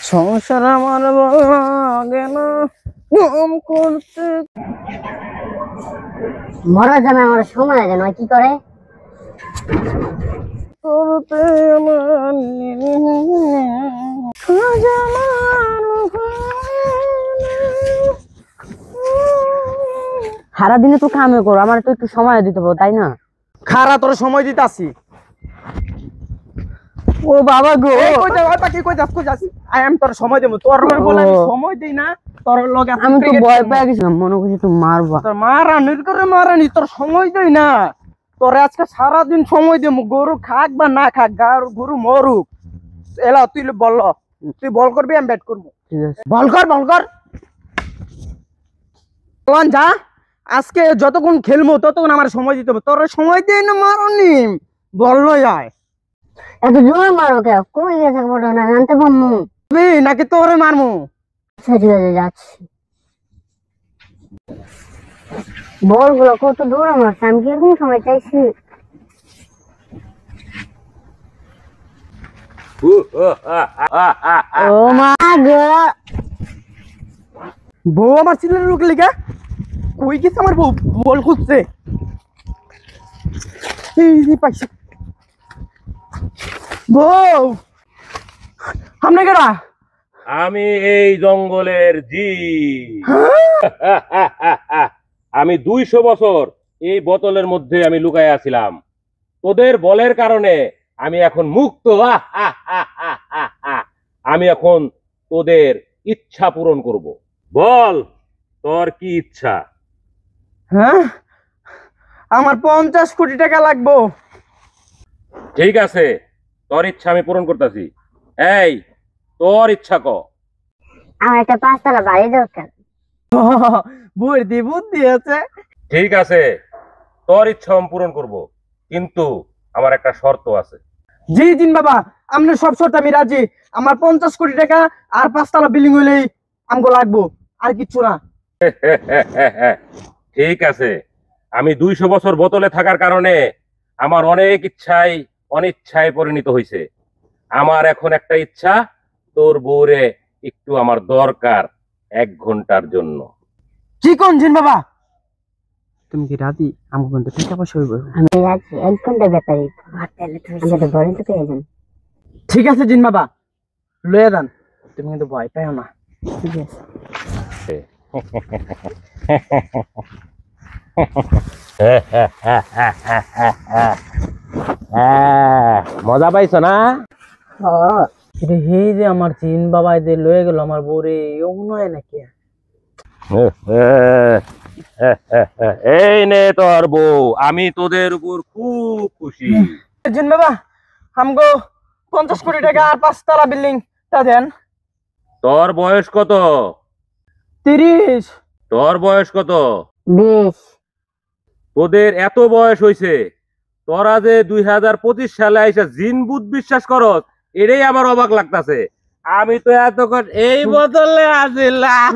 সংসার আমার ভালো লাগে না গম করতে। মরা জানা আমার সময় দেন কি করে করতে আমার সারাদিনে তো কামে করো, আমার তো একটু সময় দিতে হবে তাই না? খারা তোর সময় দিতে আসি। ও বাবা গো, কই যাও পাখি, কই যাস কই যাস? আই এম তোর সময় দেব, তোর বলে আমি সময় দেই না তোর লগে। আমি তো ভয় পেয়ে গেছিলাম, মনে করছি তুই মারবা। তোর মারানির করে মারানি, তোর সময় দেই না। তোরে আজকে সারা দিন সময় দেব, গরু খাক বা না খাক, গরু মরুক। এলা তুই বল, তুই বল করবি আমি ব্যাট করব। ঠিক আছে, বল কর বল যা। আজকে যতক্ষণ খেলবো ততক্ষণ আমার সময় দিতে হবে। তোর সময় দেই না মারানি, বল যায় এত জোর মারো কে? কই গেছে বড় না জানতে পারমু নাকি তোরে মারমু? ঠিক আছে যাচ্ছি। বলগুলো কত দূর আমার, আমি কিরকম সময় চাইছি। ও মা গো, বউ আমার ছেলের রুক লিগা কই গেছে আমার বউ? বল খুঁজছে, এই পাইছি। বউ আমনে কেডা? আমি এই জঙ্গলের জি। আমি 200 বছর এই বোতলের মধ্যে আমি লুকায় আছিলাম। তোদের বলের কারণে আমি এখন মুক্ত। আমি এখন তোদের ইচ্ছা পূরণ করব। বল তোর কি ইচ্ছা? হ্যাঁ, আমার 50 কোটি টাকা লাগবো। ঠিক আছে, তোর ইচ্ছা আমি পূরণ করতেছি। এই তোর ইচ্ছা ক। আমার একটা 5 তলা বাড়ি দরকার। বুদ্ধি বুদ্ধি আছে। ঠিক আছে, তোর ইচ্ছা আমি পূরণ করব, কিন্তু আমার একটা শর্ত আছে। জি জিন বাবা, আপনার সব শর্ত আমি রাজি। আমার 50 কোটি টাকা আর 5 তলা বিল্ডিং হইলেই আমগো লাগবো, আর কিচ্ছু না। ঠিক আছে, আমি 200 বছর বোতলে থাকার কারণে আমার অনেক ইচ্ছাই অনিচ্ছায় পরিণত হয়েছে। আমার এখন একটা ইচ্ছা, তোর বউরে একটু আমার দরকার 1 ঘন্টার জন্য। কি কোন জিন বাবা? তুমি কি রাজি? আমগো কিন্তু টাকা পয়সা হইব। আমি যাচ্ছি 1 ঘন্টা ব্যাপারে, আমি তো বলেন তো পেয়ে যান। ঠিক আছে জিন বাবা, লয়ে যান। তুমি কিন্তু ভয় পাও না। ঠিক আছে। মজা পাইছো না? হে যে আমার জিন বাবা যে লয়ে গেল আমার বউরে, ও নয় নাকি? এই নে তোর বউ, আমি তোদের উপর খুব খুশি। জিন বাবা, আমগো 50 কোটি টাকা আর 5 তলা বিল্ডিং তা দেন। তোর বয়স কত? 30। তোর বয়স কত? 20। তোদের এত বয়স হইছে, তোরা যে 2025 সালে আইসা জিন ভূত বিশ্বাস করস, এটাই আমার অবাক লাগতাছে। আমি তো এতক্ষণ এই বোতলে আছিলাম।